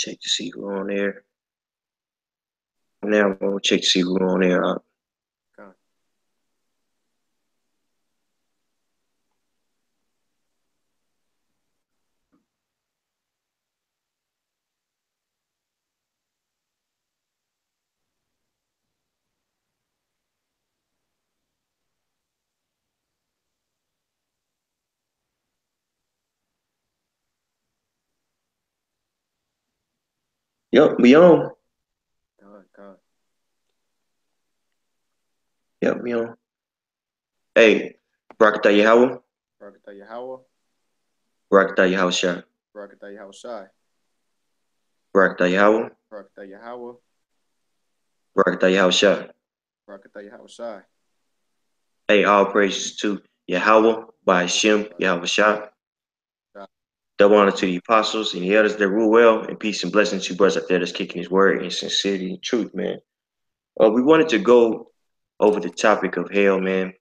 check to see who on there. Now I'm gonna check to see who on there. Okay. Yep, we on. God. Yep, we on. Hey, Barakatah Yahweh. Barakatah Yahweh. Barakatah Yahweh Shah. Barakatah Yahweh Shai. Barakatah Yahweh. Barakatah Yahweh. Barakatah Yahweh Shah. Barakatah Yahweh Shai. Hey, all praises to Yahweh by Hashem, Yahweh Shah. Double honor to the apostles and the elders that rule well, and peace and blessings to you brothers out there that's kicking his word in sincerity and truth, man. We wanted to go over the topic of hell, man.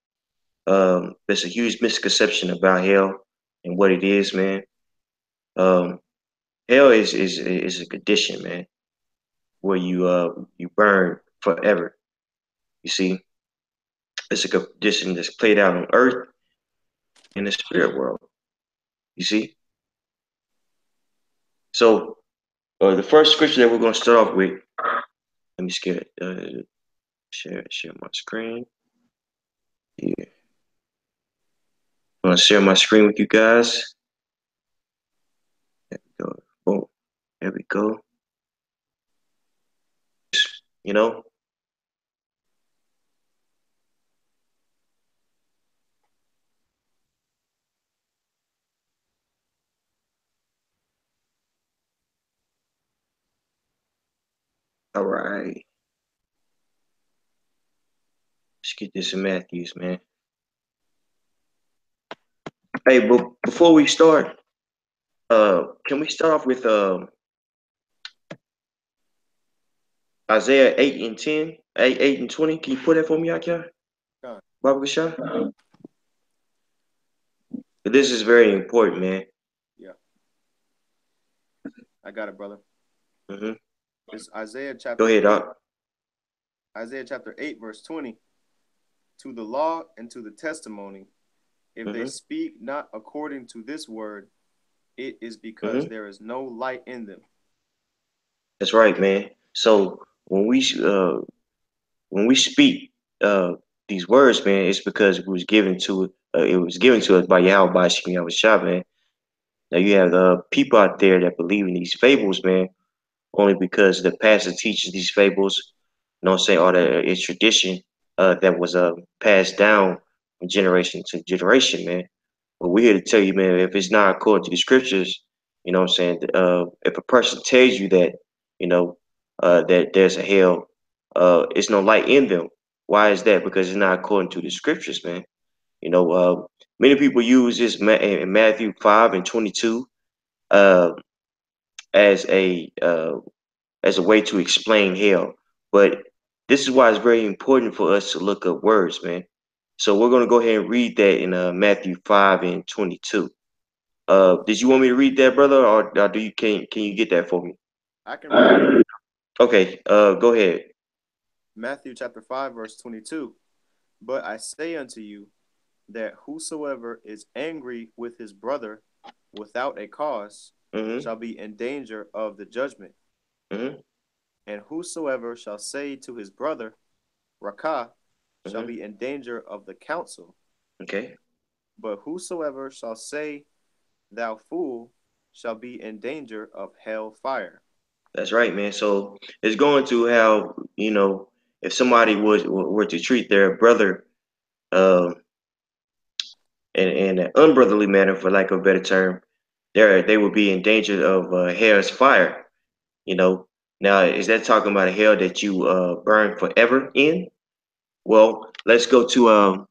There's a huge misconception about hell and what it is, man. Um, Hell is a condition, man, where you burn forever. You see, it's a condition that's played out on earth in the spirit world. You see, so the first scripture that we're going to start off with. Let me share my screen. Yeah, I'm gonna share my screen with you guys. There we go. Boom. There we go. You know. All right. Let's get this in Matthews, man. Hey, but before we start, can we start off with Isaiah 8 and 10, 8 and 20? Can you put that for me, Akia? God. Baba Shah? This is very important, man. Yeah. I got it, brother. Mm-hmm. It's Isaiah Go chapter ahead, 8. Doc. Isaiah chapter 8, verse 20. To the law and to the testimony, if they Mm-hmm. speak not according to this word, it is because Mm-hmm. there is no light in them. That's right, man. So when we speak uh, these words, man, it's because it was given to us by Yahweh by Shem Yahweh Shah, man. Now you have people out there that believe in these fables, man, only because the pastor teaches these fables. You know what I'm saying? Or that it's tradition that was passed down from generation to generation, man. But we're here to tell you, man, if it's not according to the scriptures, you know what I'm saying? If a person tells you that, you know, that there's a hell, it's no light in them. Why is that? Because it's not according to the scriptures, man. You know, many people use this in Matthew 5 and 22 uh, as a way to explain hell. But this is why it's very important for us to look up words, man. So we're gonna go ahead and read that in Matthew 5 and 22. Did you want me to read that, brother, or do you can you get that for me? I can read it. Okay, go ahead. Matthew chapter 5, verse 22. But I say unto you that whosoever is angry with his brother without a cause Mm-hmm. shall be in danger of the judgment. Mm-hmm. And whosoever shall say to his brother, Rakah, shall Mm-hmm. be in danger of the council. Okay, But whosoever shall say, Thou fool, shall be in danger of hell fire. that's right, man. So it's going to how if somebody were to treat their brother um in an unbrotherly manner, for lack of a better term, they would be in danger of hell's fire. You know, now is that talking about a hell that you burn forever in? Well, let's go to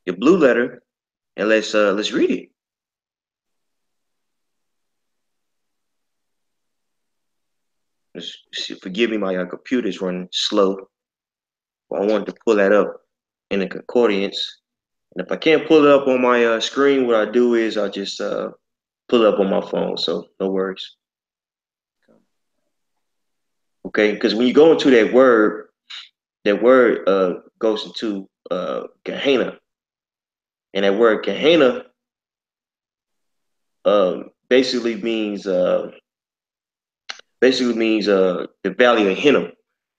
your blue letter and let's read it. Forgive me, my computer's running slow. But I wanted to pull that up in the concordance. And if I can't pull it up on my screen, what I do is I just pull it up on my phone. So no worries. Okay, because when you go into that word goes into Gehenna, and that word Gehenna basically means the valley of Hinnom,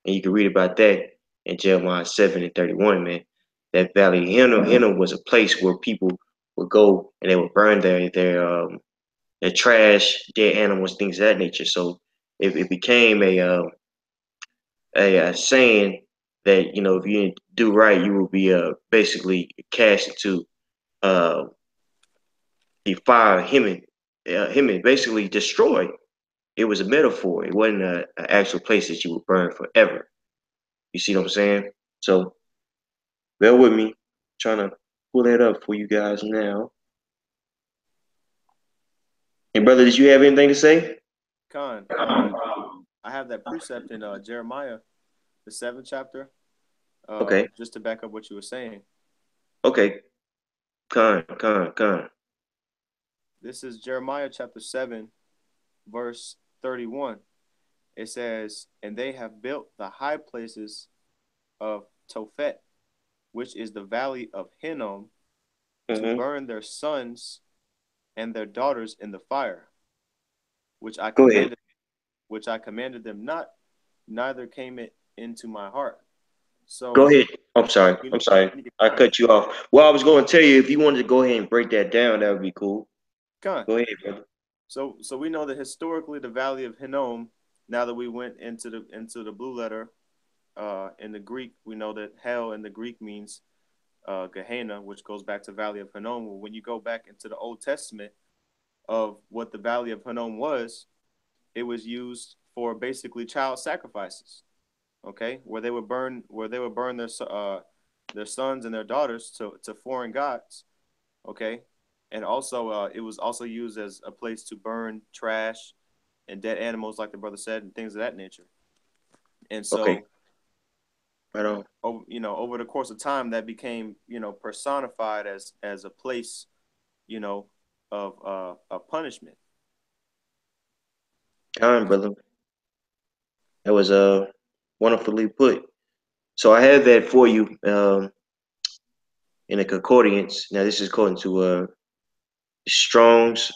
and you can read about that in Jeremiah 7:31. Man, that valley of Hinnom was a place where people would go and they would burn their trash, dead animals, things of that nature. So it became a saying that if you didn't do right, you will be basically cast into uh, the fire, him basically destroyed. It was a metaphor. It wasn't an actual place that you would burn forever. You see what I'm saying? So bear with me, trying to pull that up for you guys now. Hey, brother, did you have anything to say? Con, I have that precept in Jeremiah, the seventh chapter, Okay, just to back up what you were saying. okay, con. This is Jeremiah chapter 7, verse 31. It says, "And they have built the high places of Tophet, which is the valley of Hinnom, to Mm-hmm. burn their sons and their daughters in the fire, which I Go ahead. commanded, which I commanded them not, neither came it into my heart." Go So, ahead. I'm sorry. you, I'm sorry. you I con, cut you off. Well, I was going to tell you if you wanted to go ahead and break that down, that would be cool. con. Go ahead, brother. So we know that historically the valley of Hinnom. Now that we went into the blue letter, in the Greek, we know that hell in the Greek means Gehenna, which goes back to Valley of Hinnom. When you go back into the Old Testament of what the Valley of Hinnom was, it was used for basically child sacrifices. Okay, where they would burn their sons and their daughters to foreign gods. Okay, and also it was also used as a place to burn trash and dead animals, like the brother said, and things of that nature. And Okay, so, right on. over the course of time, that became personified as a place, you know, of punishment. Kind, brother. That was wonderfully put. So I have that for you in a concordance. Now this is according to Strong's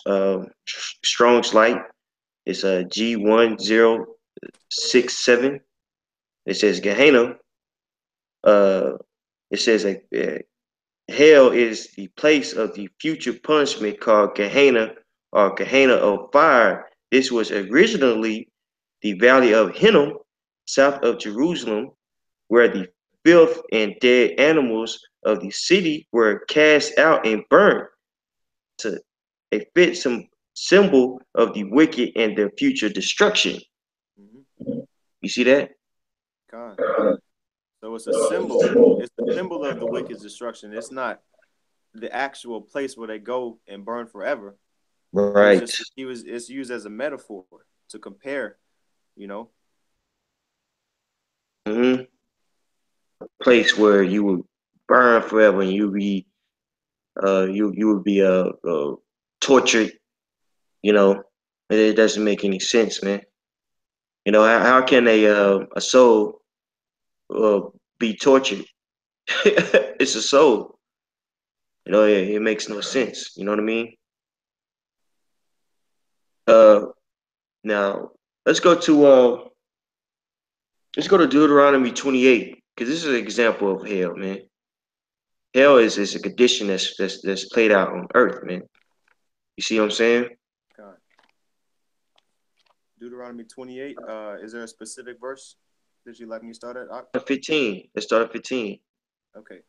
Light. It's a G1067. It says Gehenna. Uh, it says hell is the place of the future punishment called Gehenna or Gehenna of fire. This was originally the valley of Hinnom, south of Jerusalem, where the filth and dead animals of the city were cast out and burned to a fit some symbol of the wicked and their future destruction. Mm-hmm. You see that? God. So it's a symbol. It's the symbol of the wicked's destruction. It's not the actual place where they go and burn forever. It's Right. just it's used as a metaphor to compare. You know. Mm-hmm. Place where you would burn forever and you would be tortured. You know, it doesn't make any sense, man. How can a soul uh, be tortured? It's a soul. It makes no sense. You know what I mean? Uh, now let's go to Deuteronomy 28 because this is an example of hell, man. Hell is a condition that's played out on earth, man. You see what I'm saying? God. Deuteronomy 28. Is there a specific verse that you'd like me to start at? 15. Let's start at 15. Okay.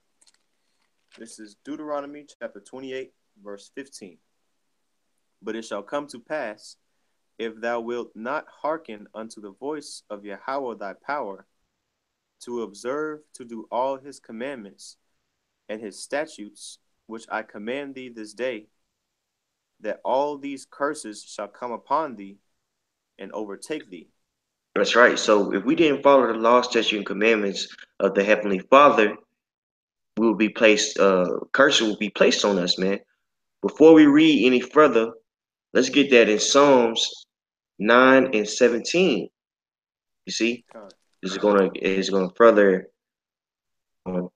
This is Deuteronomy chapter 28, verse 15. "But it shall come to pass, if thou wilt not hearken unto the voice of Yahweh thy power, to observe to do all his commandments and his statutes, which I command thee this day, that all these curses shall come upon thee and overtake thee." That's right. So if we didn't follow the law, statutes, and commandments of the Heavenly Father, we will be placed, curses will be placed on us, man. Before we read any further, let's get that in Psalms 9 and 17. You see, Con, this is gonna further um,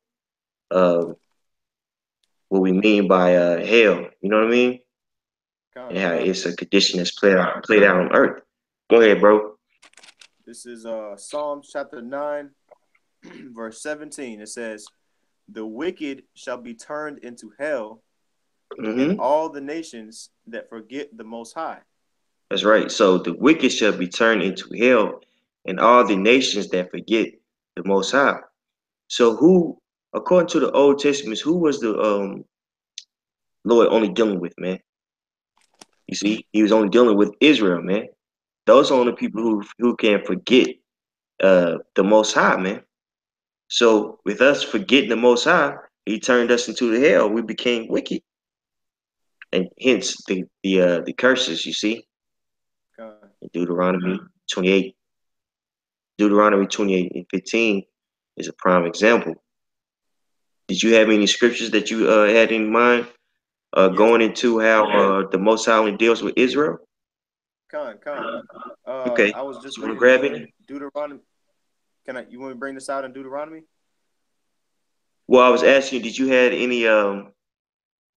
uh, what we mean by hell. You know what I mean? And how con. it's a condition that's played out on earth. Go ahead, bro. This is Psalms chapter 9, verse 17. It says, "The wicked shall be turned into hell, and Hmm. all the nations that forget the Most High." That's right. So the wicked shall be turned into hell, and all the nations that forget the Most High. So who, according to the Old Testament, who was the Lord only dealing with, man? You see, he was only dealing with Israel, man. Those are only people who can forget the Most High, man. So with us forgetting the Most High, he turned us into the hell. We became wicked, and hence the curses. You see, Con. in Deuteronomy 28 and 15 is a prime example. Did you have any scriptures that you had in mind Yes, going into how the Most High only deals with Israel? con. Okay, I was just so you want to looking grab in it? Deuteronomy. You want me to bring this out in Deuteronomy? Well, I was asking you, did you have any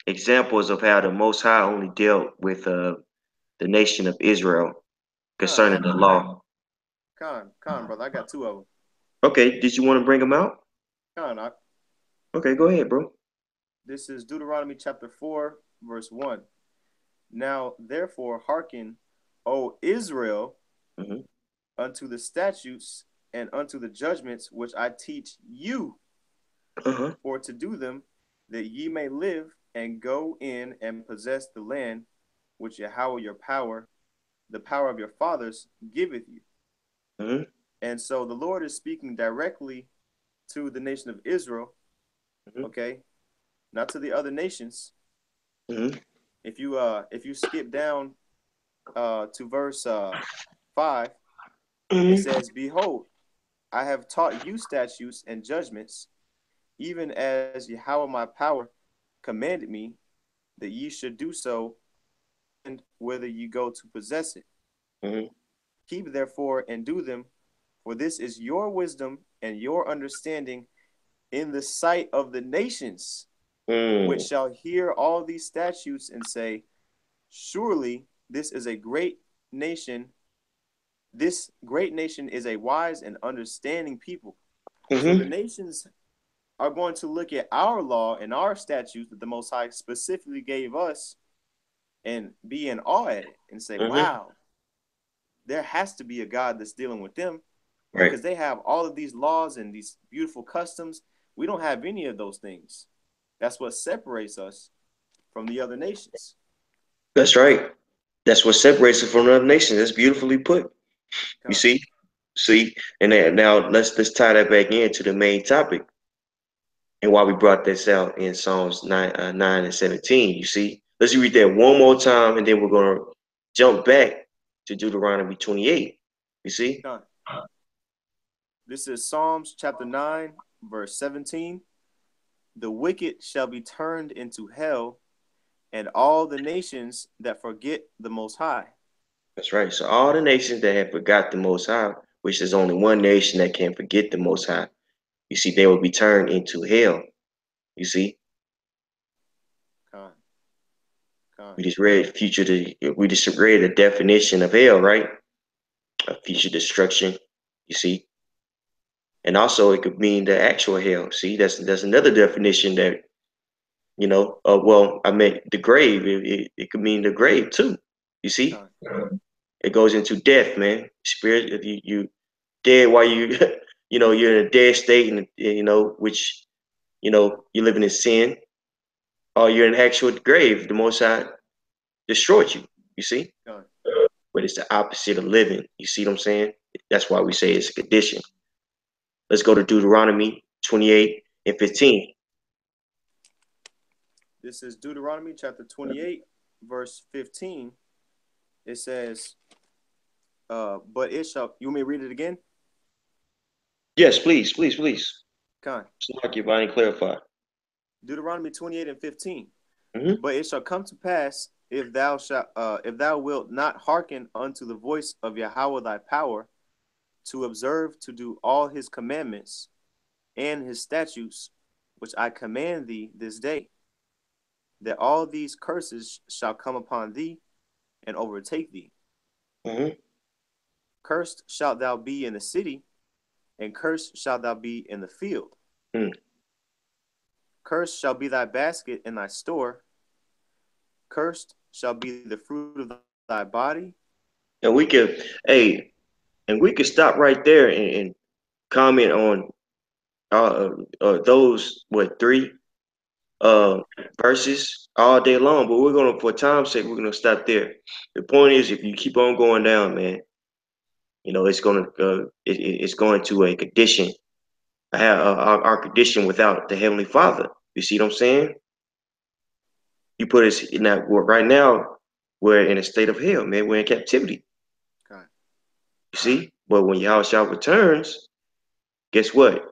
examples of how the Most High only dealt with the nation of Israel Con, concerning the law? brother. I got two of them. Okay, did you want to bring them out? Con, Okay, go ahead, bro. this is Deuteronomy chapter 4, verse 1. Now, therefore, hearken, O Israel, Hmm. unto the statutes and unto the judgments which I teach you, Uh-huh. for to do them, that ye may live and go in and possess the land which Yahweh your power, the power of your fathers, giveth you. Hmm. And so the Lord is speaking directly to the nation of Israel, Hmm. okay, not to the other nations. Hmm. If you skip down to verse 5, it Hmm. says, "Behold, I have taught you statutes and judgments, even as Yahweh my power commanded me, that ye should do so, and whether ye go to possess it. Hmm. Keep therefore and do them, for this is your wisdom and your understanding in the sight of the nations, which Mm. shall hear all these statutes and say, Surely this is a great nation. This great nation is a wise and understanding people." So the Hmm. nations are going to look at our law and our statutes that the Most High specifically gave us and be in awe at it and say, Hmm. wow, there has to be a God that's dealing with them Right. because they have all of these laws and these beautiful customs. We don't have any of those things. That's what separates us from the other nations. That's right. That's what separates it from another nation. That's beautifully put. You Con, see, and then, now let's tie that back into the main topic and why we brought this out in Psalms 9 and 17. You see, let's read that one more time, and then we're gonna jump back to Deuteronomy 28. You see, con. This is Psalms chapter 9, verse 17. "The wicked shall be turned into hell, and all the nations that forget the Most High." that's right. So all the nations that have forgot the Most High, which is only one nation that can forget the Most High, you see, they will be turned into hell. You see, Con, con, we just read the definition of hell, right? Of future destruction. You see, and also it could mean the actual hell. See, that's another definition that well, I meant the grave. It could mean the grave too. You see, con, it goes into death, man. Spirit, if you dead while you you're in a dead state, and which you're living in sin, or you're in actual grave. The Most High destroyed you. You see, con. but it's the opposite of living. You see what I'm saying? That's why we say it's a condition. Let's go to Deuteronomy 28 and 15. This is Deuteronomy chapter 28, verse 15. It says, but it shall, you want me to read it again? Yes, please, please, please. Con. So like if I didn't clarify. Deuteronomy 28 and 15. Mm-hmm. But it shall come to pass if thou wilt not hearken unto the voice of Yahweh thy power, to observe to do all his commandments and his statutes, which I command thee this day, that all these curses shall come upon thee and overtake thee. Mm-hmm. Cursed shalt thou be in the city, and cursed shalt thou be in the field. Mm. Cursed shall be thy basket and thy store. Cursed shall be the fruit of thy body. And we could, hey, and we could stop right there and comment on those what three uh verses all day long. But we're gonna, for time's sake, we're gonna stop there. The point is, if you keep on going down, man, it's going to a condition, our condition without the Heavenly Father. You see what I'm saying? You put us in that right now. We're in a state of hell, man. We're in captivity. Okay. You see, but when Yahushua returns, guess what?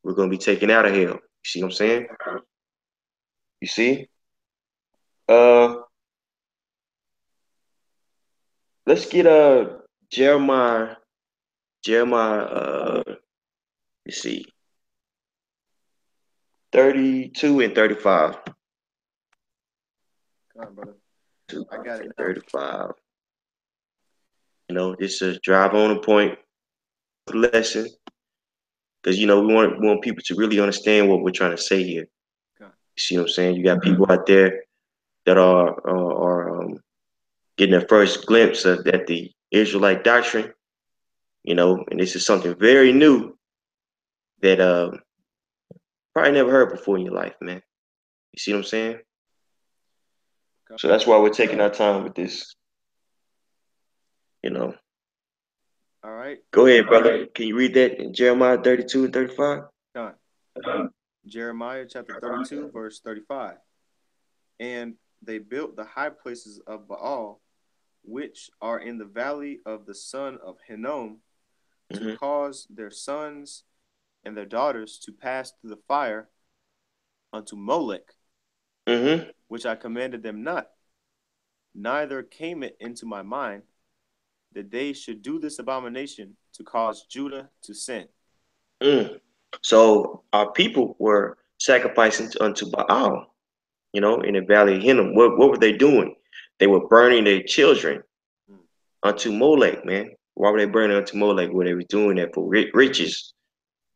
We're gonna be taken out of hell. You see what I'm saying? You see? Uh, let's get Jeremiah. Jeremiah. Let's see, 32 and 35. Come on, brother. 2 I got it and now. 35. This is drive on the point of the lesson, because we want people to really understand what we're trying to say here. Okay. You see what I'm saying? You got people out there that are getting their first glimpse of that the Israelite doctrine, and this is something very new that probably never heard before in your life, man. You see what I'm saying? Okay. So that's why we're taking our time with this. All right. Go ahead, brother. Can you read that in Jeremiah 32 and 35? Come on. Jeremiah chapter 32, verse 35. And they built the high places of Baal, which are in the valley of the son of Hinnom, to Mm-hmm. cause their sons and their daughters to pass through the fire unto Molech, Mm-hmm. which I commanded them not. Neither came it into my mind that they should do this abomination to cause Judah to sin. Mm. So our people were sacrificing unto Baal, in the valley of Hinnom. What were they doing? They were burning their children Mm. unto Molech, man. Why were they burning unto Molech? Well, they were doing that for riches.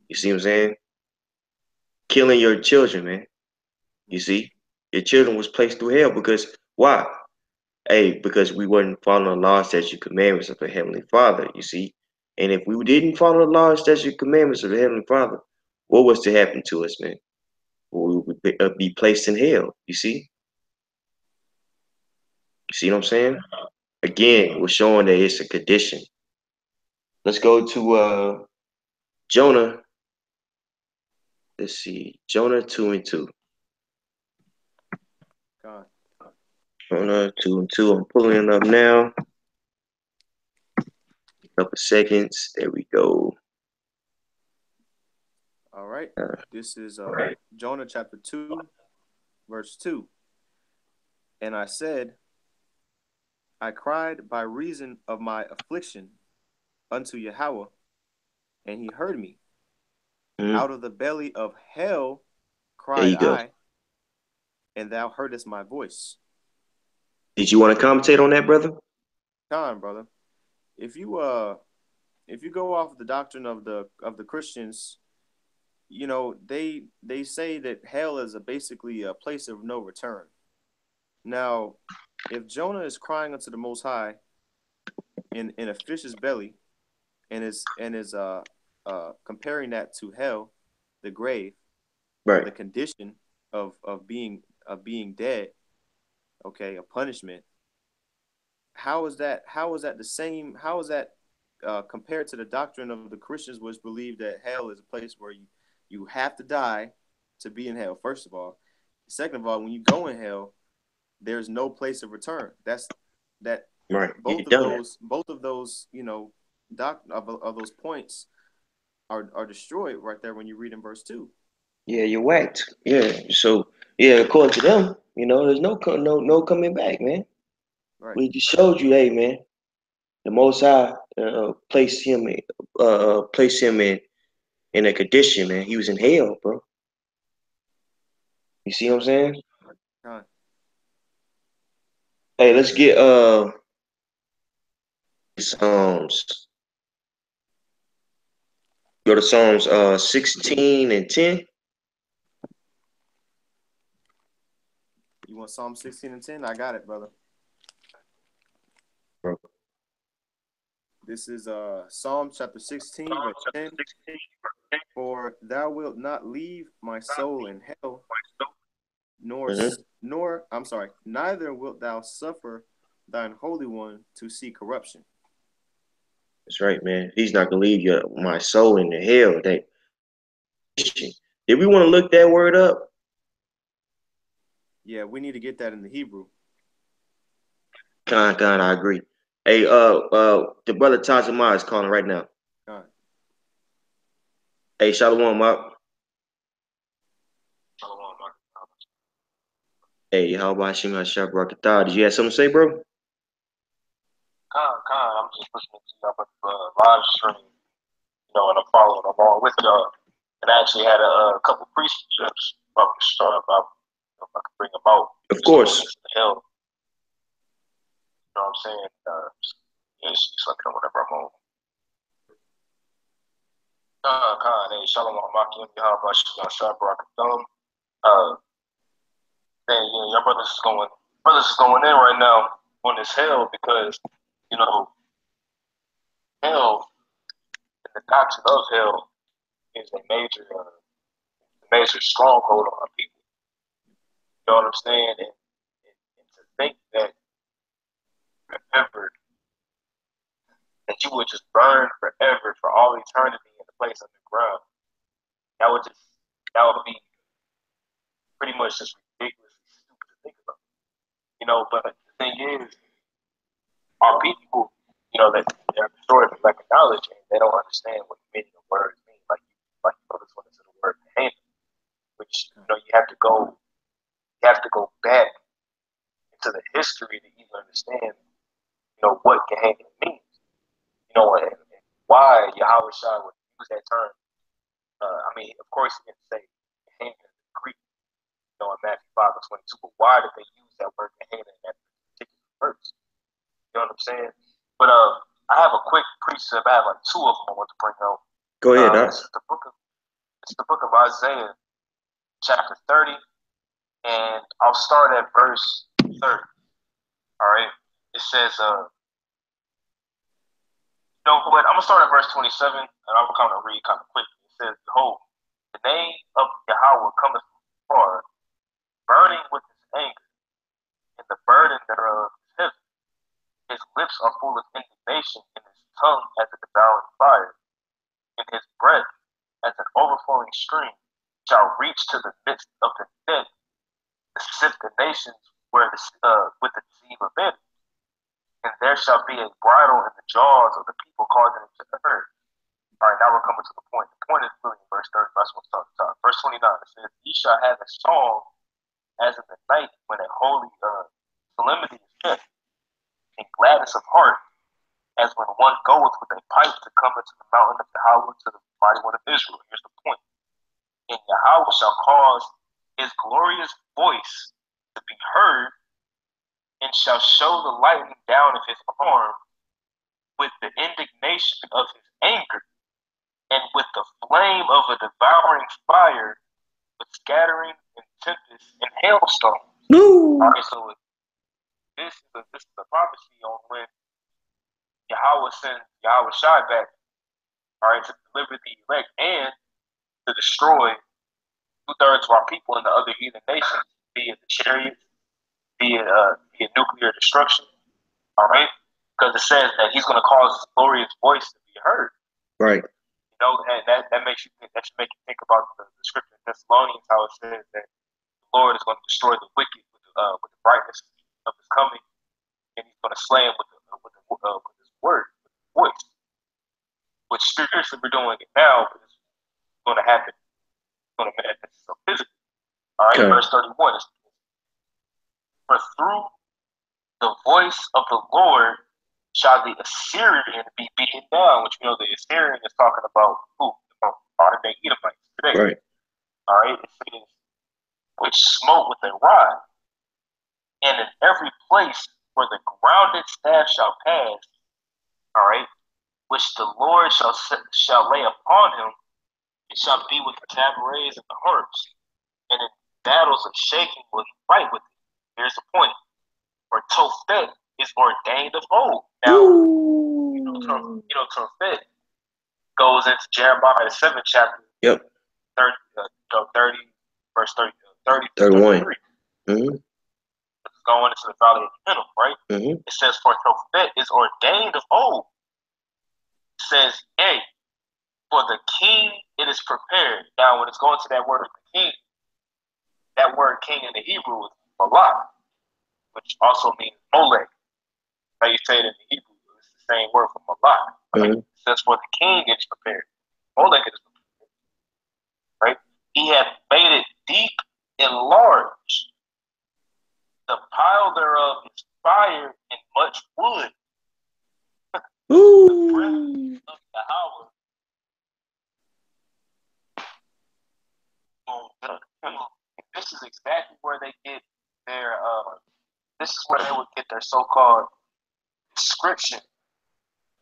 You see what I'm saying? Killing your children, man. You see? Your children was placed through hell because why? Hey, because we wasn't following the law, statute, commandments of the Heavenly Father, you see? And if we didn't follow the law, statute, commandments of the Heavenly Father, what was to happen to us, man? We would be placed in hell, you see? You see what I'm saying? Again, we're showing that it's a condition. Let's go to Jonah. Let's see. Jonah 2 and 2. God. Jonah 2 and 2. I'm pulling it up now. A couple seconds. There we go. All right. This is Jonah chapter 2, verse 2. And I said, I cried by reason of my affliction unto Yahweh, and he heard me. Mhm. Out of the belly of hell There cried you go. I, and thou heardest my voice. Did you want to commentate on that, brother? Time, brother. If you go off the doctrine of the Christians, they say that hell is basically a place of no return. Now, if Jonah is crying unto the Most High in a fish's belly, and is comparing that to hell, the grave, the Right. condition of being dead, okay, a punishment. How is that the same? How is that compared to the doctrine of the Christians, which believe that hell is a place where you have to die to be in hell? First of all, second of all, when you go in hell, there's no place of return. That Right. both You're of done. those of those points are destroyed right there when you read in verse 2. Yeah, you're whacked. Yeah. So yeah, according to them, there's no coming back, man. Right. We just showed you, hey, man, the Most High placed him in a condition, man. He was in hell, bro. You see what I'm saying? Con. Hey, let's get Psalms. Go to Psalms 16 and 10. You want Psalm 16 and 10? I got it, brother. Bro. This is Psalm chapter 16, verse 10. For thou wilt not leave my soul in hell, Mm-hmm. neither wilt thou suffer thine holy one to see corruption. That's right, man. He's not gonna leave my soul in the hell. Did we want to look that word up? Yeah, we need to get that in the Hebrew. Con, I agree. Hey, the brother Tajima is calling right now. Con. Hey, Shalom up. Hey, how about Shima Shabrakatah? Did you have something to say, bro? I'm just listening to y'all with the live stream, and I'm following along with y'all. And I actually had a couple precepts about to start about if I could bring them out. Of course. Hell, you know what I'm saying? Just like whenever I'm on. Hey, Shalom Amakim, Yahweh Shimon Shabrak Thumb. Your brothers is going in right now on this hell because, hell, the doctrine of hell is a major stronghold on our people. You know what I'm saying? And to think that forever, that you would just burn forever for all eternity in the place underground, that would be pretty much just ridiculously stupid to think about. But the thing is, our people, that they're historically like knowledge and they don't understand what the meaning of words mean. Like brothers went into the word hand, which you have to go back into the history to even understand, what Gehenna means. And why Yahweh Shai would use that term. Of course, you can say Gehenna in Greek, in Matthew 5 and 22, but why did they use that word Gehenna in that particular verse? You know what I'm saying? But I have a quick precept. I have like two of them I want to bring out. Go ahead, It's the book of Isaiah, chapter 30, and I'll start at verse 30. All right. It says, but I'm gonna start at verse 27, and I'm gonna read kind of quickly. It says, "Behold, the name of Yahweh cometh from far, burning with his anger, and the burden thereof is heavy. His lips are full of indignation, and his tongue as a devouring fire, and his breath as an overflowing stream shall reach to the midst of the dead, to sift the nations with the deceive of men. And there shall be a bridle in the jaws of the people causing them to hurt." All right, now we're coming to the point. The point is really in verse 30. That's what's talking about. Verse 29, it says, "Ye shall have a song as in the night when a holy solemnity is kept, and gladness of heart as when one goeth with a pipe to come into the mountain of Yahweh to the mighty one of Israel." Here's the point. "And Yahweh shall cause his glorious voice to be heard, and shall show the lightning down of his arm with the indignation of his anger, and with the flame of a devouring fire, with scattering and tempest and hailstones." No. All right, so this is a prophecy on when Yahweh sends Yahweh Shai back, all right, to deliver the elect and to destroy 2/3 of our people in the other heathen nations, be it the chariots, be it nuclear destruction, all right? Because it says that he's going to cause his glorious voice to be heard. Right. And that makes you think, that should make you think about the scripture in Thessalonians, how it says that the Lord is going to destroy the wicked with the brightness of his coming, and he's going to slay him with his word, with his voice. Which spiritually we're doing it now, but it's going to happen going to manifest itself physically. All right, Okay. verse 31 is, for through the voice of the Lord shall the Assyrian be beaten down, which we know the Assyrian is talking about who? Modern day Edomites today. Right. All right, it says, which smote with a rod, and in every place where the grounded staff shall pass, all right, which the Lord shall lay upon him, it shall be with the tabrets and the harps, and in battles of shaking will he fight with it. Here's the point. For Tophet is ordained of old. Now, Tophet goes into Jeremiah the 7th chapter. Yep. 30, verse 30 31. 33. Mm-hmm. It's going into the valley of Hinnom, right? Mm-hmm. It says, for Tophet is ordained of old. It says, hey, for the king it is prepared. Now, when it's going to that word of the king, that word king in the Hebrew is Malach, which also means Molech. How you say it in the Hebrew, it's the same word for Malach. Mm-hmm. It says, for the king it is prepared. Molech is prepared. Right? He hath made it deep and large. The pile thereof is fire and much wood. The presence of Yahweh. This is exactly where they get their this is where they would get their so-called description.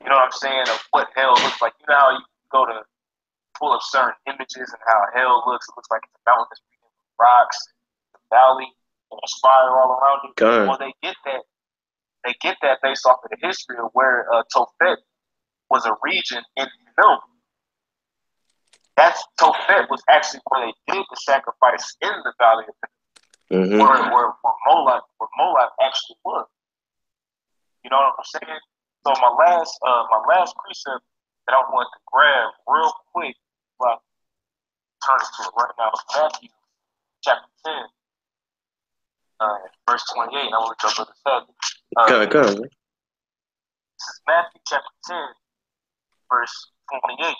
You know what I'm saying, of what hell looks like. You know how you go to pull up certain images and how hell looks. It looks like it's a mountain that's with rocks, a valley, and there's fire all around it. God. Well, they get that. They get that based off of the history of where Tophet was a region in Hinnom. That's Tophet was actually where they did the sacrifice in the valley of Hinnom, Mm-hmm. where Moloch actually was. You know what I'm saying? So my last precept that I want to grab real quick, but turn to it right now, is Matthew chapter 10, verse 28. I want to jump to the 7. Come. This is Matthew chapter 10, verse 28. It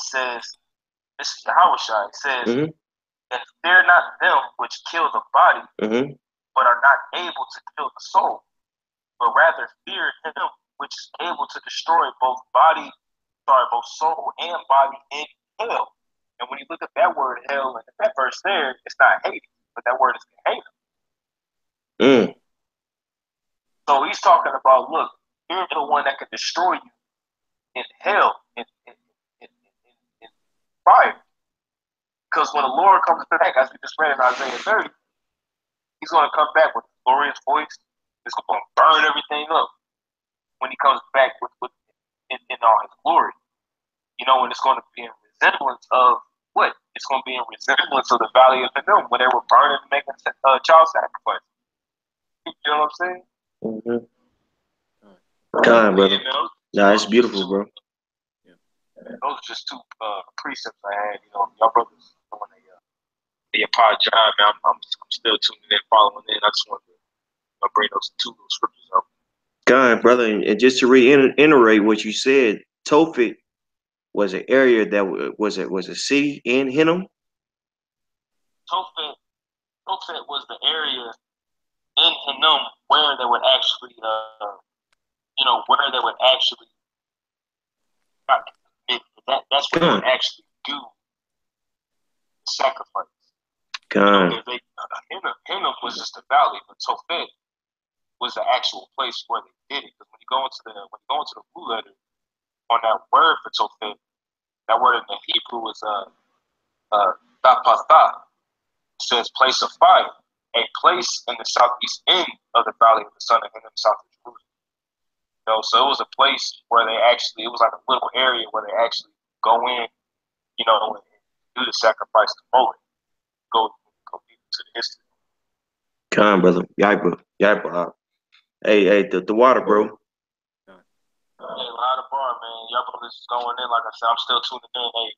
says, this is Yahushua. It says, Mm-hmm. and fear not them which kill the body, Mm-hmm. but are not able to kill the soul, but rather fear him which is able to destroy both soul and body in hell. And when you look at that word hell and that verse there, it's not Hades, but that word is Gehenna. Mm. So he's talking about, look, you're the one that can destroy you in hell, in fire. Because when the Lord comes back, as we just read in Isaiah 30, he's going to come back with a glorious voice. He's going to burn everything up when he comes back in all his glory. You know, and it's going to be in resemblance of what? It's going to be in resemblance of the Valley of Hinnom when they were burning and making child sacrifice. You know what I'm saying? Mm-hmm. God, brother. You know, Nah, it's beautiful, bro. those are just two precepts I had. You know, y'all brothers doing a pod job, man. I'm still tuning in, following in. I just wanted to bring those two little scriptures up. God, brother, and just to reiterate what you said, Tophet was an area that was a city in Hinnom. Tophet was the area in Hinnom where they would actually, where they would actually, that's where they would actually do the sacrifice. God. Hinnom was just a valley, but Tophet was the actual place where they did it. Because when you go into the blue letter on that word for Tophet, that word in the Hebrew is Tapatha. It says place of fire, a place in the southeast end of the valley of the son of Hinnom, south of Jerusalem. You know, so it was a place where it was like a little area where they actually go in, you know, and do the sacrifice to Moloch. Go deep into the history. Come on, brother. Yaiba. Hey, the water, bro. Hey, lot of bar, man. Y'all brothers is going in. Like I said, I'm still tuning in. Hey,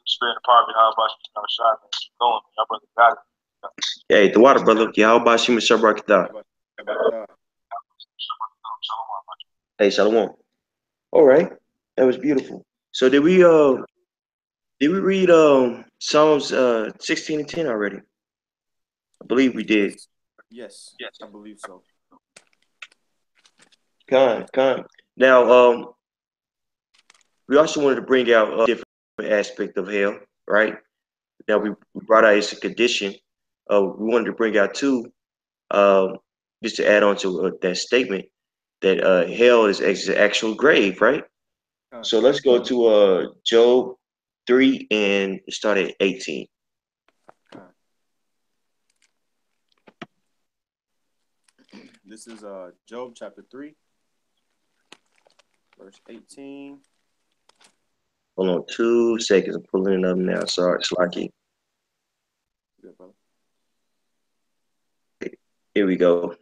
spirit of poverty, how about you? Shot, man. Keep going, man. Y'all brothers got it. Hey, the water, brother. Yahweh Shima Shabrakata. Hey, Shalom. All right, that was beautiful. So did we Did we read Psalms 16 and 10 already? I believe we did. Yes, I believe so. Con. Now, we also wanted to bring out a different aspect of hell, right? Now we brought out it's a condition. We wanted to bring out too, um, just to add on to that statement that hell is an actual grave, right? Con. So let's go to Job 3 and start at 18. Con. This is Job chapter 3, verse 18. Hold on 2 seconds. I'm pulling it up now. Sorry, Slacky. Good, brother. Here we go.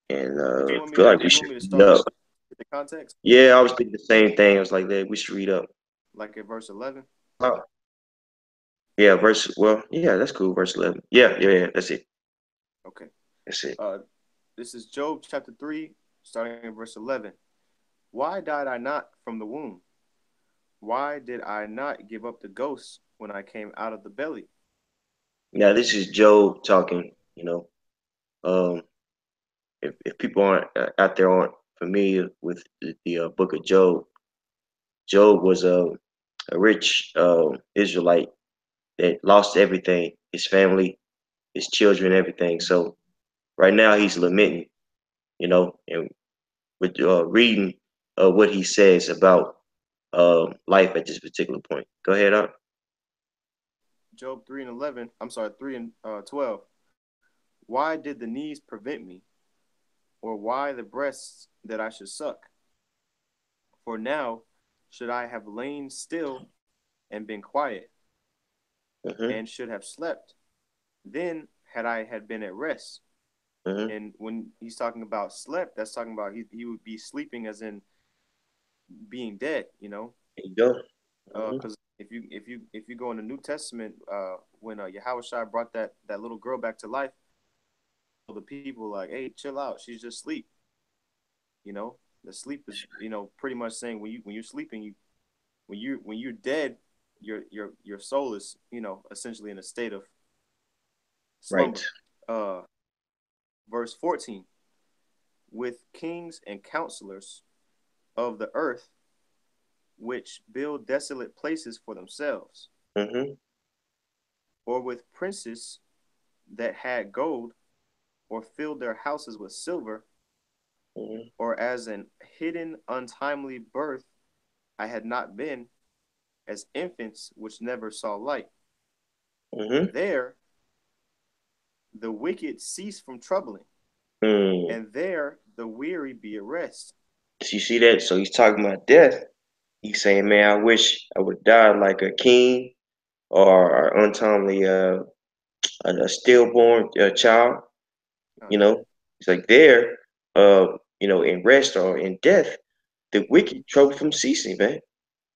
And Did you I want me feel to, like we you should want me to read start up. with the context? Yeah, I was thinking the same thing. I was like, we should read up. Like at verse 11? Oh. Yeah, that's cool. Verse 11. Yeah. That's it. Okay. That's it. This is Job chapter 3, starting in verse 11. Why died I not from the womb? Why did I not give up the ghost when I came out of the belly? Now this is Job talking. Um, if people aren't out there aren't familiar with the book of Job, Job was a rich Israelite that lost everything, his family, his children, everything. So right now he's lamenting, and with reading what he says about life at this particular point. Go ahead, up. Job 3 and 11. I'm sorry, 3 and 12. Why did the knees prevent me? Or why the breasts that I should suck? For now should I have lain still and been quiet, Mm-hmm. and should have slept. Then had been at rest. Mm-hmm. And when he's talking about slept, that's talking about he would be sleeping as in being dead, There you go. because if you go in the New Testament, when Yahushua brought that little girl back to life, the people were like, hey, chill out, she's just asleep. The sleep is pretty much saying when you're sleeping, when you're dead, your soul is essentially in a state of slumber. Right. Verse 14, with kings and counselors of the earth, which build desolate places for themselves, Mm-hmm. or with princes that had gold, or filled their houses with silver, Mm-hmm. or as an hidden untimely birth I had not been, as infants which never saw light. Mm-hmm. There the wicked cease from troubling, Mm. and there the weary be at rest. So you see that? So he's talking about death. He's saying, man, I wish I would die like a king or untimely a stillborn child. It's like there, in rest or in death, the wicked trouble from ceasing, man.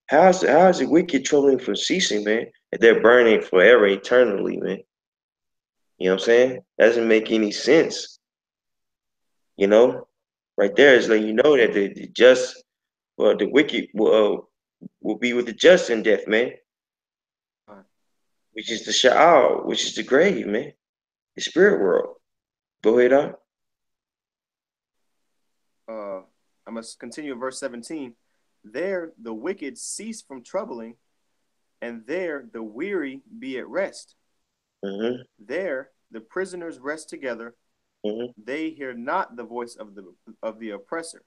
How is the wicked troubling from ceasing, man? If they're burning forever, eternally, man. You know what I'm saying? That doesn't make any sense. Right there is letting you know that the just, well, the wicked will be with the just in death, man, which is the sha'al, which is the grave, man, the spirit world. Go ahead on. I must continue verse 17. There the wicked cease from troubling, and there the weary be at rest. Mm-hmm. There the prisoners rest together. Mm-hmm. They hear not the voice of the oppressor.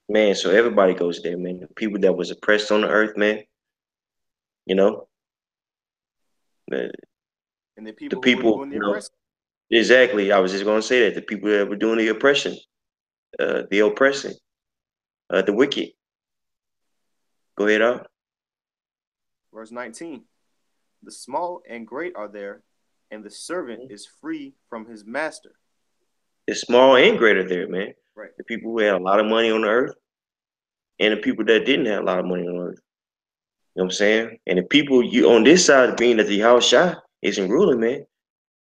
Man, so everybody goes there, man. The people that was oppressed on the earth, man. You know, the, And the the people who were people, doing the oppressor. exactly. I was just gonna say that the people that were doing the oppression, the oppressing, the wicked. Go ahead, on. Verse 19. The small and great are there, and the servant is free from his master. It's small and greater there, man. Right. The people who had a lot of money on the earth, and the people that didn't have a lot of money on the earth. You know what I'm saying? And the people you on this side being that the Yahushua isn't ruling, man.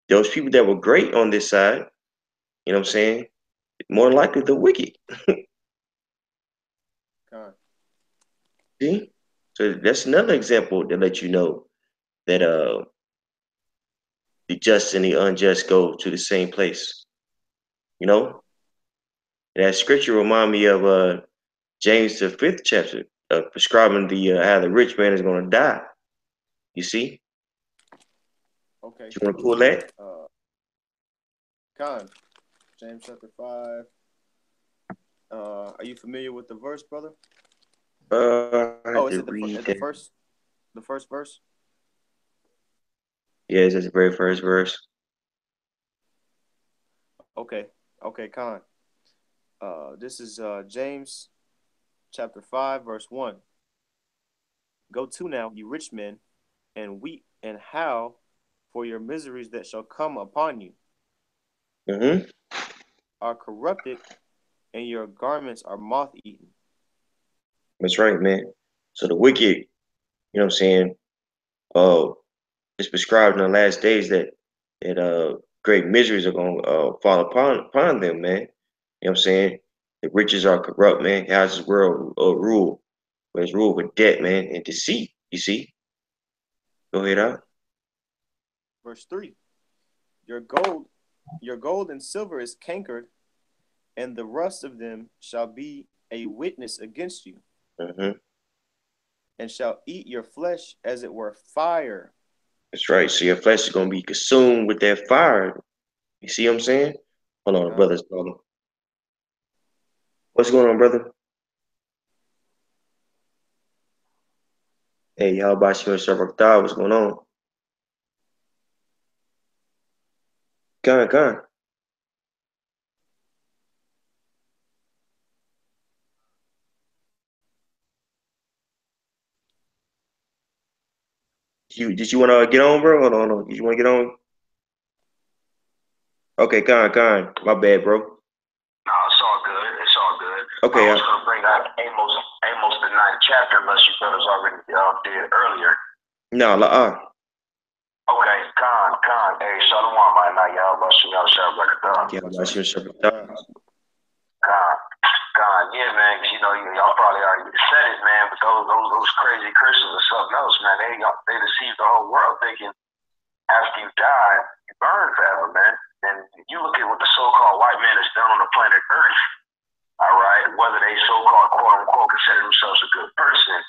Those people that were great on this side, you know what I'm saying? More likely the wicked. God. See? So that's another example to let you know that the just and the unjust go to the same place. You know? And that scripture remind me of James the fifth chapter, prescribing the how the rich man is gonna die. You see? Okay. You wanna pull that? Khan, James chapter 5. Are you familiar with the verse, brother? I Oh, have is to it read the that. first verse? Yes, that's the very first verse. Okay. Okay, Khan. This is James chapter 5, verse 1. Go to now, you rich men, and weep and howl for your miseries that shall come upon you, Mm-hmm. are corrupted, and your garments are moth eaten. That's right, man. So the wicked, you know what I'm saying, uh it's prescribed in the last days that great miseries are gonna fall upon them, man. You know what I'm saying? The riches are corrupt, man. How's this world rule? But it's ruled with debt, man, and deceit. You see? Go ahead out. Verse 3. Your gold, your gold and silver is cankered, and the rust of them shall be a witness against you, Mm-hmm. and shall eat your flesh as it were fire. That's right. So your flesh is gonna be consumed with that fire. You see what I'm saying? Hold on, Con, brother's calling. What's going on, brother? Hey, how about you and Shabbat? What's going on? Con. Did you want to get on, bro? Hold on. Did you want to get on? Okay, Con. My bad, bro. No, it's all good. It's all good. I Okay, was going to bring out Amos the ninth chapter, unless you thought it was already did earlier. no, Okay, Khan. Hey, Shalom, my night, y'all. Y'all shout like a dog. yeah, about you and Shabbat. Khan. Yeah, man. 'Cause you know, y'all probably already said it, man. But those crazy Christians are something else, man. They deceive the whole world, thinking after you die, you burn forever, man. And you look at what the so-called white man has done on the planet Earth. All right, whether they so-called quote unquote consider themselves a good person,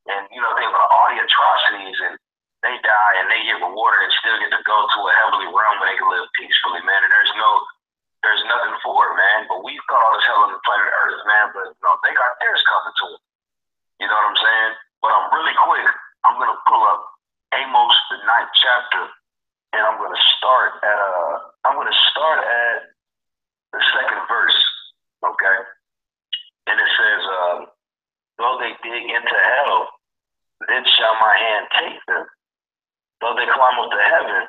and you know, think about all the atrocities, and they die and they get rewarded and still get to go to a heavenly realm where they can live peacefully, man. And there's nothing for it, man. But we thought all this hell on the planet Earth, man. But no, they got theirs coming to them. You know what I'm saying? But I'm really quick. I'm gonna pull up Amos the ninth chapter, and I'm gonna start at the second verse. Okay, and it says, "Though they dig into hell, then shall my hand take them. Though they climb up to heaven,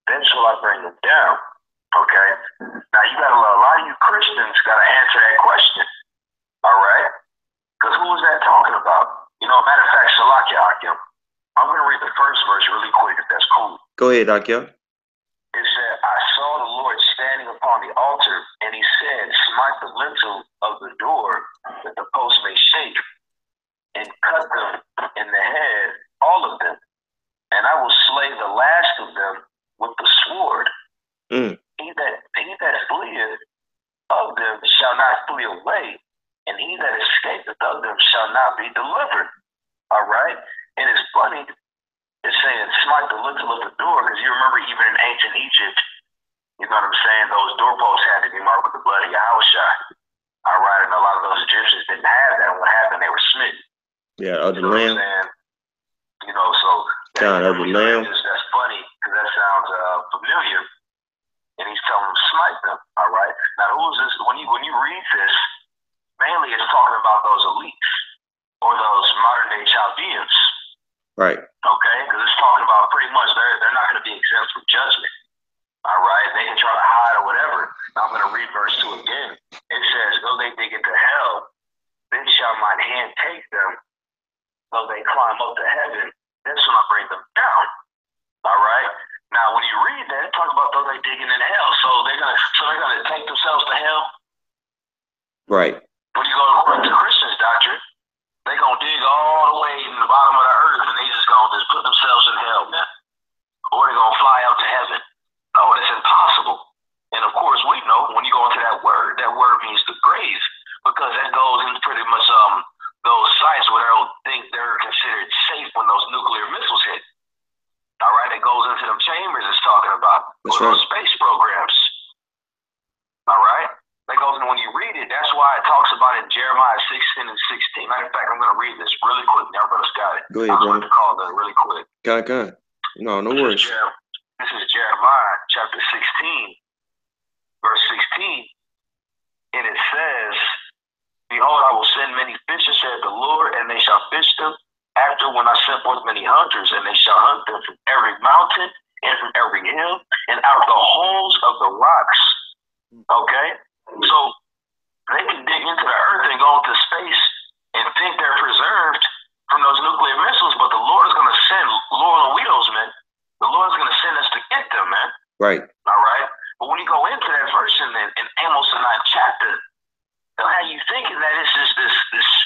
then shall I bring them down." Okay. Now you got a lot of you Christians got to answer that question. All right. Because who is that talking about? You know, matter of fact, Salakia Akim. I'm going to read the first verse really quick, if that's cool. Go ahead, Akia. It said, "I saw the Lord standing upon the altar, and he said, Smite the lintel of the door, that the post may shake, and cut them in the head, all of them. And I will slay the last of them with the sword. Mm. He that fleeth of them shall not flee away, and he that escapeth of them shall not be delivered." All right? And it's funny, it's saying smite the lintel of the door, because you remember even in ancient Egypt, you know what I'm saying, those doorposts had to be marked with the blood of Yahushua. All right? And a lot of those Egyptians didn't have that. And what happened? They were smitten. Yeah, of the You know lamb. what I'm saying? You know, so God, of the lamb. that's funny, because that sounds familiar. And he's telling them smite them. All right. Now, who is this? When you read this, mainly it's talking about those elites or those modern day Chaldeans. Right. Okay, because it's talking about pretty much they're not going to be exempt from judgment. All right, they can try to hide or whatever. Now, I'm going to read verse 2 again. It says, "Though they dig into hell, then shall mine hand take them. Though they climb up to heaven, then shall I bring them down." All right. Now, when you read that, it talks about though they digging in hell, so they're gonna take themselves to hell. Right. When you go to Christians' doctrine, they're gonna dig all the way in the bottom of the earth and they just gonna just put themselves in hell, man. Or they're gonna fly out to heaven. No, it's impossible. And of course, we know when you go into that word means the grave, because that goes into pretty much those sites where they'll think they're considered safe when those nuclear missiles hit. All right, it goes into them chambers it's talking about. That's or right. those space programs. All right? That goes into when you read it, that's why it talks about it in Jeremiah 16 and 16. Matter of fact, I'm going to read this really quick. Now, brother's got it. Go ahead, I'm going brother. to call that really quick. Con. No worries. This is Jeremiah chapter 16, verse 16. And it says, Behold, I will send many fishers, said the Lord, and they shall fish them. After when I sent forth many hunters, and they shall hunt them from every mountain and from every hill, and out of the holes of the rocks. Okay? So they can dig into the earth and go into space and think they're preserved from those nuclear missiles, but the Lord is going to send Laurel Wheels, man. The Lord is going to send us to get them, man. Right. All right? But when you go into that verse in Amos, the 9th chapter, they'll have you thinking that it's just this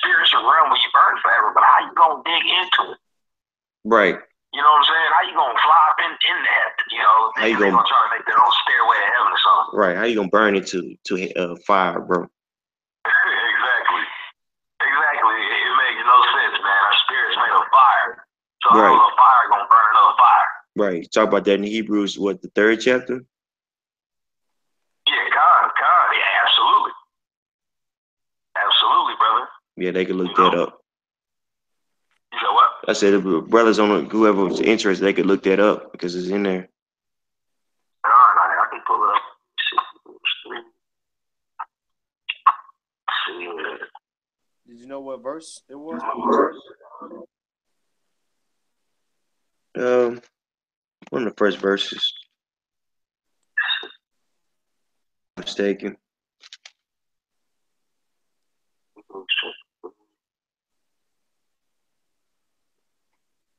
spiritual realm where you burn forever, but how you going to dig into it? Right. You know what I'm saying? How you going to fly up in that, you know, How you they're gonna going to try to make their own stairway to heaven or something. Right. How you gonna burn it to fire, bro? Exactly. It makes no sense, man. Our spirit's made of fire. So Right. how is a fire going to burn another fire? Right. Talk about that in Hebrews, what, the 3rd chapter? Yeah, God. Yeah, absolutely. Absolutely, brother. Yeah, they could look that up. You said what? I said, if brothers on whoever was interested, they could look that up because it's in there. God, I can pull it up. See. Did you know what verse it was? One of the first verses. Mistaken.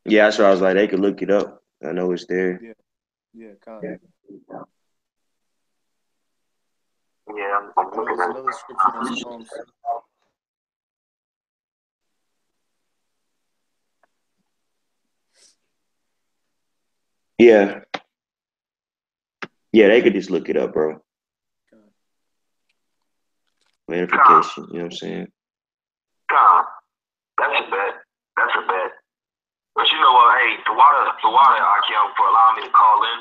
Yeah, that's why I was like, they could look it up. I know it's there. Yeah, kind of. Yeah, I'm looking There's at another scripture in Psalms. Yeah. Yeah, they could just look it up, bro. Verification, you know what I'm saying? God, that's a bet. But you know what? Hey, the water, Akim, for allowing me to call in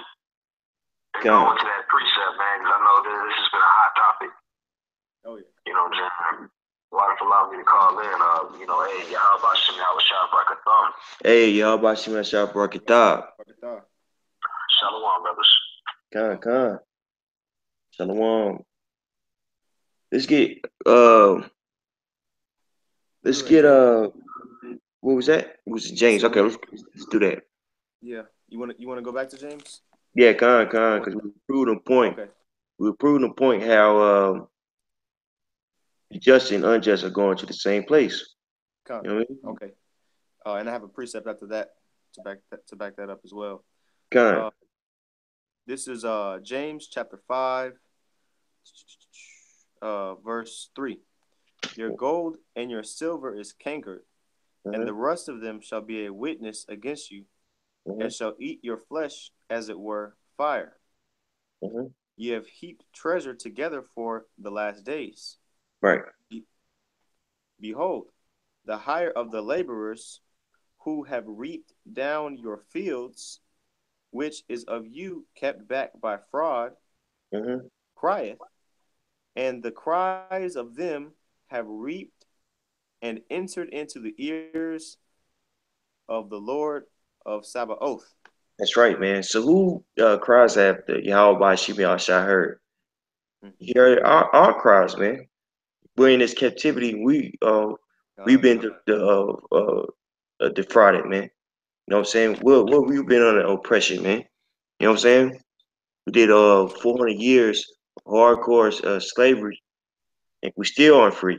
and go into that precept, man, because I know that this has been a hot topic. Oh, yeah. You know what I'm saying? Water for allowing me to call in. You know, hey, y'all about Shimmy, I was shot like a thumb. Hey, y'all about Shimmy, Shah Barakatah. Shalom, brothers. Con. Shalom. Let's get what was that? It was James. Okay, let's do that. Yeah. You wanna go back to James? Yeah, con, because we proved the point. Okay. We proved the point how just and unjust are going to the same place. Con. You know what I mean? Okay. And I have a precept after that to back that up as well. Con. This is James chapter 5, verse 3. Your gold and your silver is cankered, and the rust of them shall be a witness against you, and shall eat your flesh as it were fire. Ye have heaped treasure together for the last days. Right. Behold, the hire of the laborers who have reaped down your fields, which is of you kept back by fraud, crieth, and the cries of them have reaped and entered into the ears of the Lord of Sabaoth. That's right, man. So who cries after Yahweh Shimei Shah heard? He heard our cries, man. We're in this captivity. We've been defrauded, man. You know what I'm saying? We've been under oppression, man. You know what I'm saying? We did 400 years of hardcore slavery, and we still aren't free.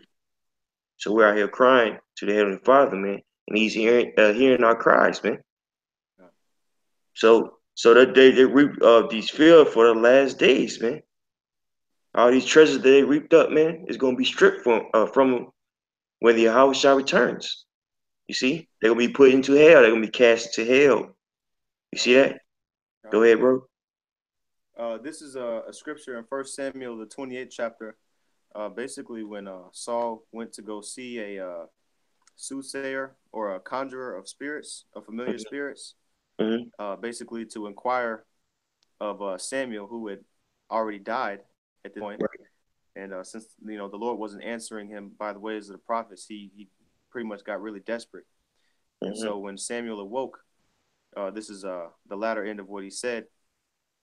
So we're out here crying to the Heavenly Father, man, and He's hearing our cries, man. So that they reap these fields for the last days, man. All these treasures that they reaped up, man, is gonna be stripped from them when the Yahweh Shah returns. You see, they're gonna be put into hell. They're gonna be cast into hell. You see that? Go ahead, bro. This is a scripture in First Samuel, the 28th chapter. Basically, when Saul went to go see a soothsayer or a conjurer of spirits, of familiar spirits, basically to inquire of Samuel, who had already died at this point. Right. And since the Lord wasn't answering him by the ways of the prophets, he pretty much got really desperate. And so when Samuel awoke, this is the latter end of what he said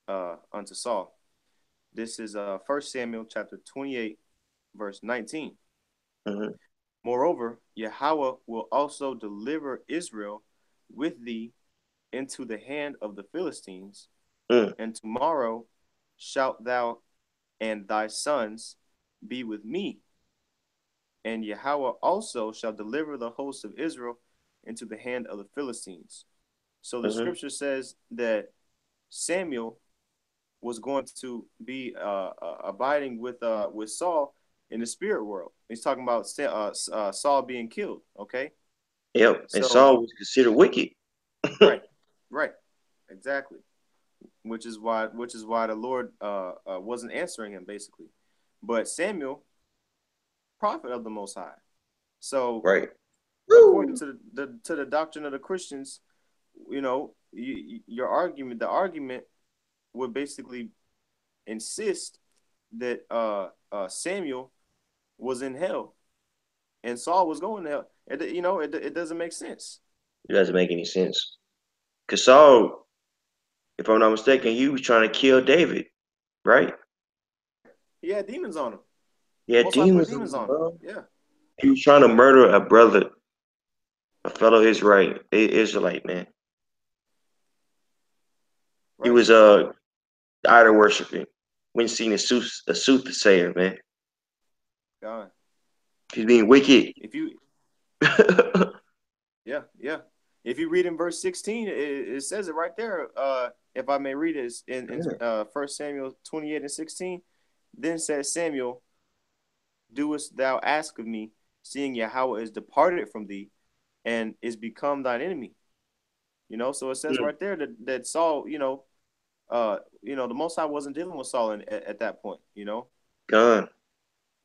unto Saul. This is 1 Samuel chapter 28, verse 19. Moreover, Yahweh will also deliver Israel with thee into the hand of the Philistines, and tomorrow shalt thou and thy sons be with me. And Yahweh also shall deliver the host of Israel into the hand of the Philistines. So the scripture says that Samuel was going to be abiding with Saul in the spirit world. He's talking about Saul being killed. Okay. Yep. And Saul was considered wicked. Right. Exactly. Which is why the Lord wasn't answering him, basically. But Samuel, prophet of the Most High. So according to the doctrine of the Christians, the argument would basically insist that Samuel was in hell and Saul was going to hell. It doesn't make sense. It doesn't make any sense. Because Saul, if I'm not mistaken, he was trying to kill David, right? He had demons on him. He had demons on him. Yeah. He was trying to murder a brother, a fellow Israelite, man. Right. He was idol worshiping. When seen a soothsayer, man. God. He's being wicked. If you Yeah. If you read in verse 16, it says it right there. If I may read it in 1 Samuel 28 and 16. Then said Samuel, doest thou ask of me, seeing Yahweh is departed from thee and is become thine enemy? So it says right there that Saul, the Most High wasn't dealing with Saul at that point, God.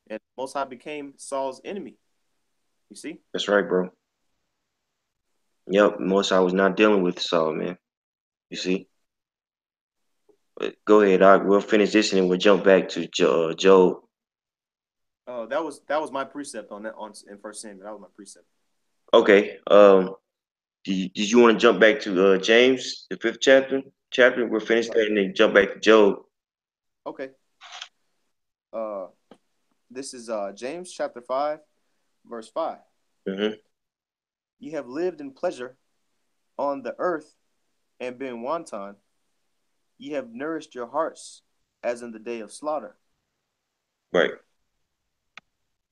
And Most High became Saul's enemy. You see? That's right, bro. Yep, Most High was not dealing with Saul, man. You see? But go ahead, we'll finish this and then we'll jump back to Job. That was my precept on that in 1 Samuel. That was my precept. Okay. Did you want to jump back to James, the 5th chapter? We'll finish that and then jump back to Job. Okay. This is James chapter 5, verse 5. Ye have lived in pleasure on the earth and been wanton. Ye have nourished your hearts as in the day of slaughter. Right.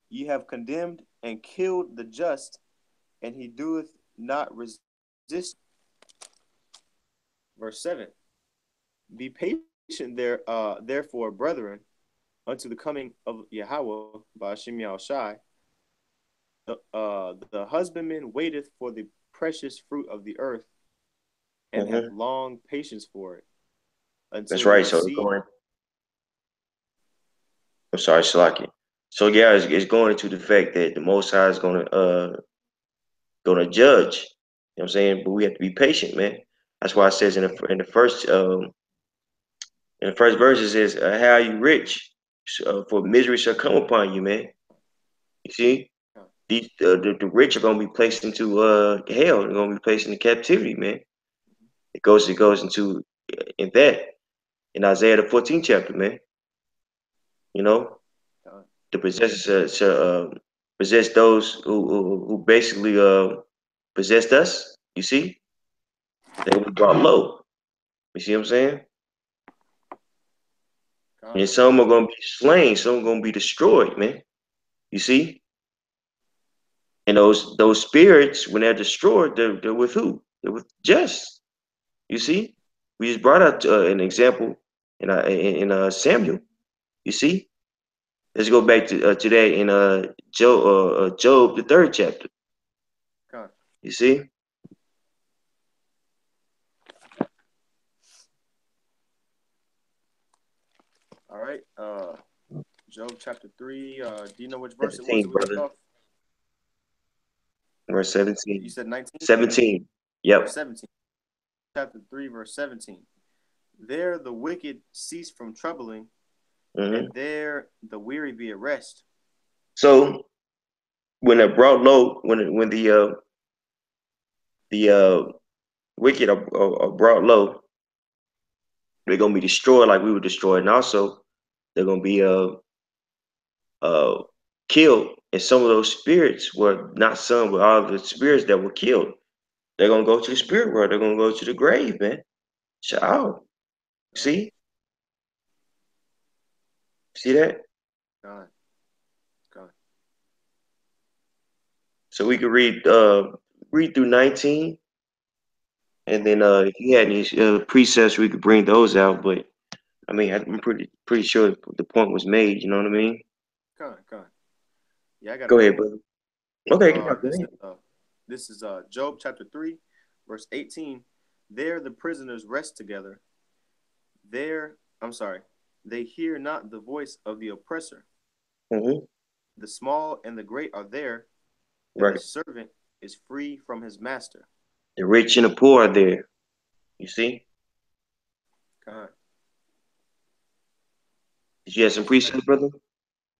Ye have condemned and killed the just, and he doeth not resist. Verse 7. Be patient therefore, brethren, unto the coming of Yahweh by Hashem Yahushai. The husbandman waiteth for the precious fruit of the earth, and hath long patience for it. That's right. So I'm sorry, Shalaki. So yeah, it's going into the fact that the Most High is gonna judge. You know what I'm saying? But we have to be patient, man. That's why it says in the first verse it says, "How are you rich? For misery shall come upon you, man." You see, the rich are gonna be placed into hell. They're gonna be placed into captivity, man. It goes into in Isaiah the 14th chapter, man. The possessors shall possess those who basically possessed us. You see, they will be brought low. You see what I'm saying? And some are gonna be slain, some are gonna be destroyed, man. You see? And those spirits, when they're destroyed, they're with who? They're with just. You see? We just brought out an example in Samuel. You see? Let's go back to today in Job, the 3rd chapter. You see? All right. Job chapter 3. Do you know which verse it was 17, that we left brother. off? Verse You 17. said 19 17. or Yep. 17? Chapter 3, verse 17. There the wicked cease from troubling, Mm-hmm. and there the weary be at rest. So when it brought low, when the wicked are brought low, they're gonna be destroyed like we were destroyed, and also they're gonna be uh killed. And some of those spirits were not some, but all the spirits that were killed. They're gonna go to the spirit world. They're gonna go to the grave, man. Child. God, See? See that? God, God. So we could read through 19, and then Okay. if you had any precepts, we could bring those out. But I mean, I'm pretty sure the point was made. You know what I mean? God, God. Yeah, I got it Go ahead, ready. brother. Okay, go This is ahead. Job chapter 3, verse 18. There the prisoners rest together. There, I'm sorry, they hear not the voice of the oppressor. Mm-hmm. The small and the great are there, and the Right. servant is free from his master. The rich and the poor are there. You see? God. Did you have some precepts, brother?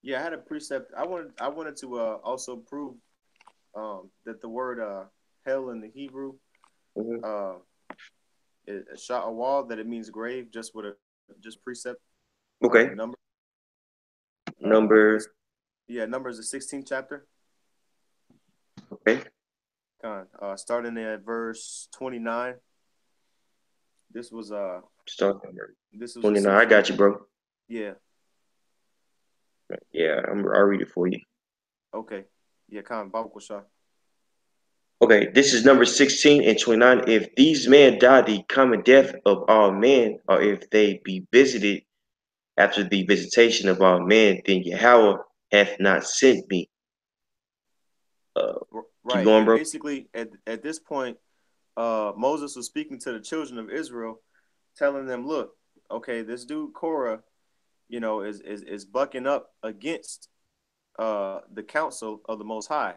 Yeah, I had a precept. I wanted to also prove that the word hell in the Hebrew Mm-hmm. uh is sha'awal, that it means grave, just with a just precept Okay. in number. Number. This Yeah, Numbers the 16th chapter. Okay. Starting at verse 29. This was Start number this was 29. I essentially, got you, bro. yeah. Yeah, I'll read it for you. Okay. Yeah, Babu Kusha. Okay, this is number 16 and 29. If these men die the common death of all men, or if they be visited after the visitation of all men, then Yahweh hath not sent me. Uh, keep Right. going, And bro. basically at this point, Moses was speaking to the children of Israel, telling them, look, okay, this dude Korah, is bucking up against the counsel of the Most High.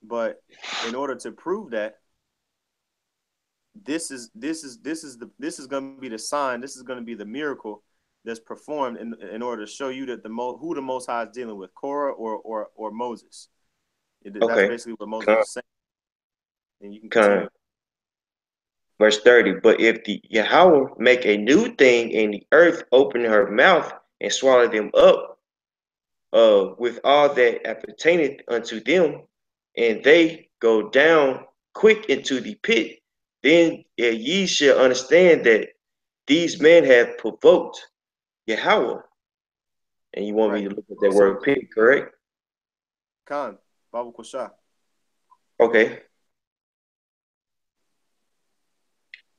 But in order to prove that, this is going to be the sign. This is going to be the miracle that's performed in order to show you that who the Most High is dealing with, Korah or Moses. That's Okay. basically what Moses Come, is saying, and you can come. continue. Verse 30. But if the Yahweh make a new thing in the earth, open her mouth and swallow them up, with all that appertaineth unto them, and they go down quick into the pit, then ye shall understand that these men have provoked Yahweh. And you want me Right. to look at that So, word pit, correct? Khan, Babu Kosha. Okay.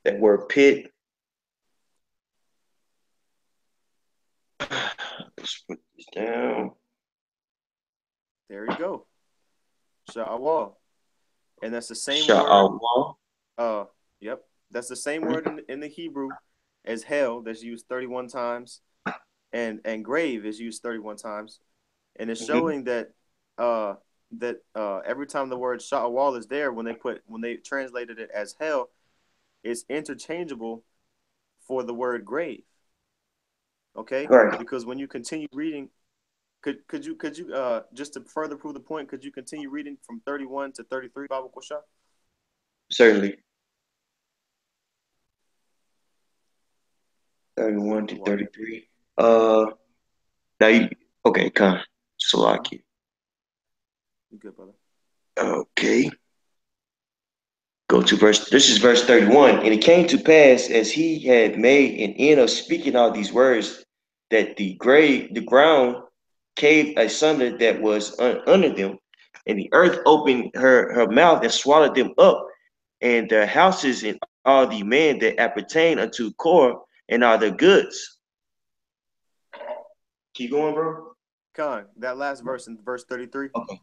That word pit. Let's put this down. There you go. Sha'awal. And that's the same word. Sha'awah. Uh, yep. That's the same word in the Hebrew as hell, that's used 31 times, and grave is used 31 times. And it's Mm-hmm. showing that every time the word sha'awal is there, when they translated it as hell, it's interchangeable for the word grave. Okay? Right. Because when you continue reading, could you just to further prove the point, could you continue reading from 31 to 33, Babu Kosha? Certainly. 31 to Water. 33. Now you, okay, come. Salaki. You good, brother? Okay. Go to this is verse 31. And it came to pass as he had made an end of speaking all these words, that the ground caved asunder that was under them, and the earth opened her mouth and swallowed them up, and their houses and all the men that appertain unto Korah and all their goods. Keep going, bro. Khan, that last verse in verse 33. Okay.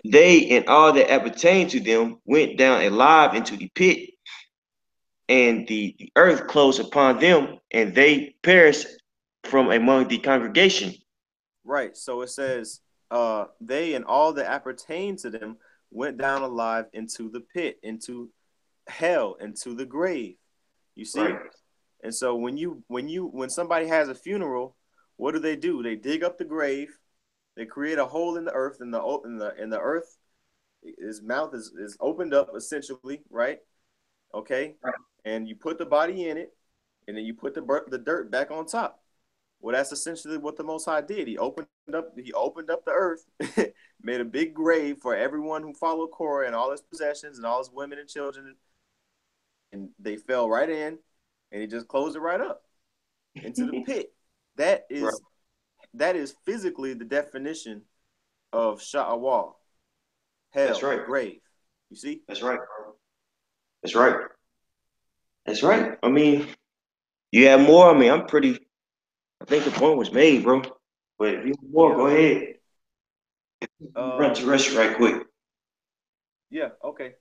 they and all that appertained to them went down alive into the pit, and the earth closed upon them, and they perished from among the congregation. Right. So it says, they and all that appertained to them went down alive into the pit, into hell, into the grave. You see? Right. And so when somebody has a funeral, what do? They dig up the grave, they create a hole in the earth, and the earth, his mouth is opened up essentially, right? Okay, Right. and you put the body in it, and then you put the dirt back on top. Well, that's essentially what the Most High did. He opened up the earth, made a big grave for everyone who followed Korah and all his possessions and all his women and children, and they fell right in, and he just closed it right up into the pit. That Right. is physically the definition of Sha'awal, hell, That's right. the grave. You see? That's right, bro. That's right. That's right. I mean, you have more. I mean, I think the point was made, bro. But if you have more, Yeah. go ahead. Run to rest right quick. Yeah. Okay.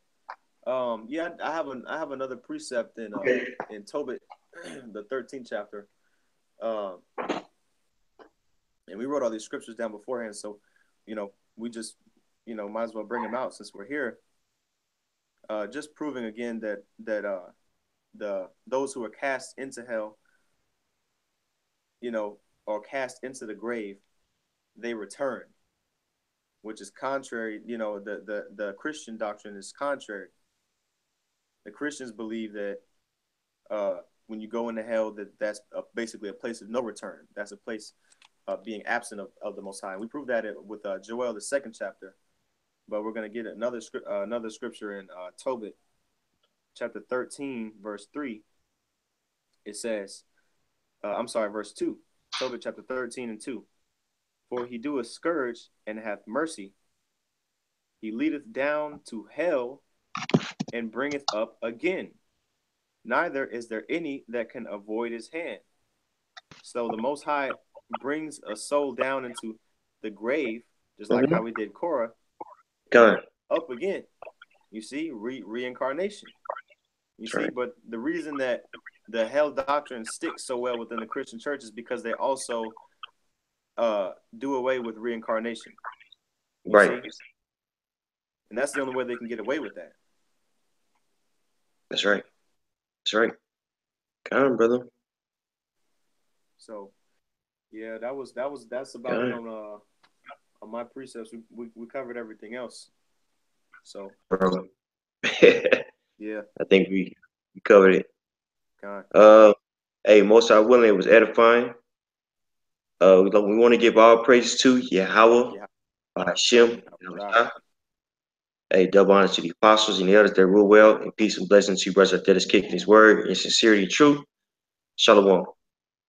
Yeah, I have another precept Okay. in Tobit, the 13th chapter. Um, and we wrote all these scriptures down beforehand, so we just might as well bring them out since we're here. Just proving again that those who are cast into hell, or cast into the grave, they return, which is contrary. The Christian doctrine is contrary. The Christians believe that when you go into hell, that's basically a place of no return. That's a place of being absent of the Most High. And we prove that with Joel, the 2nd chapter. But we're going to get another scripture in Tobit, chapter 13, verse 3. It says, verse 2. Tobit chapter 13 and 2. For he doeth scourge and hath mercy. He leadeth down to hell and bringeth up again. Neither is there any that can avoid his hand. So the Most High brings a soul down into the grave, just like how we did Korah, up again. You see, reincarnation. You see, right. but the reason that the hell doctrine sticks so well within the Christian church is because they also do away with reincarnation. Right. See? And that's the only way they can get away with that. That's right. That's right. Come on, brother. So, yeah, that's about it on my precepts. We covered everything else. So, Bro. yeah, I think we covered it. God. Hey, most I willing, it was edifying. We want to give all praise to Yahweh, Hashem. Hey, double honor to the apostles and the others that rule well, and peace and blessings to you brothers that is kicking his word in sincerity and truth. Shalom.